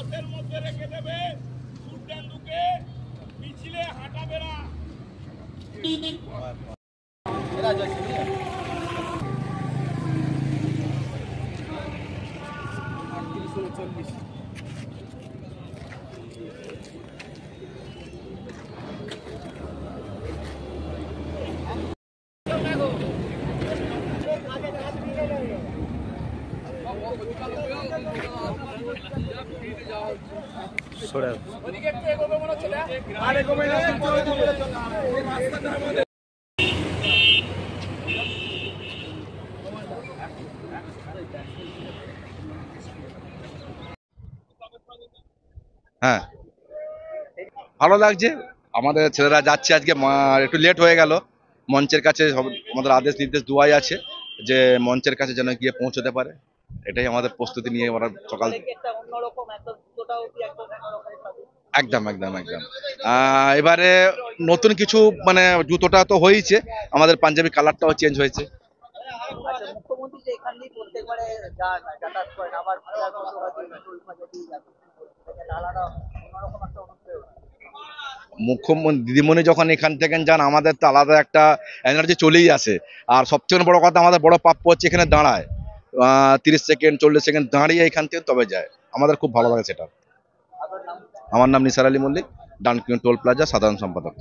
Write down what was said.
পথের মধ্যে রেখে দেবে, সুরডান্ডুকে মিছিলে হাঁটাবে না। হ্যাঁ, ভালো লাগছে। আমাদের ছেলেরা যাচ্ছে আজকে, একটু লেট হয়ে গেল। মঞ্চের কাছে আমাদের আদেশ নির্দেশ দেওয়াই আছে যে মঞ্চের কাছে যেন গিয়ে পৌঁছতে পারে, এটাই আমাদের প্রস্তুতি নিয়ে ওরা সকাল। একদম একদম একদম। এবারে নতুন কিছু মানে জুতোটা তো হয়েছে, আমাদের পাঞ্জাবি কালারটাও চেঞ্জ হয়েছে। মুখ্যমন্ত্রী যে এখান দিয়ে প্রত্যেকবারে যাতায়াত করেন, আবার আলাদা অন্যরকম একটা অনুভূতি। মুখ্যমন্ত্রী দিদিমণি যখন এখান থেকে যান, আমাদের তো আলাদা একটা এনার্জি চলেই আসে। আর সবচেয়ে বড় কথা, আমাদের বড় প্রাপ্য হচ্ছে এখানে দাঁড়ায় 30 সেকেন্ড 40 সেকেন্ড দাঁড়িয়ে এখান থেকে তবে যায়, আমাদের খুব ভালো লাগে সেটা। আমার নাম নিসার আলী মল্লিক, ডানকুনি টোল প্লাজা সাধারণ সম্পাদক।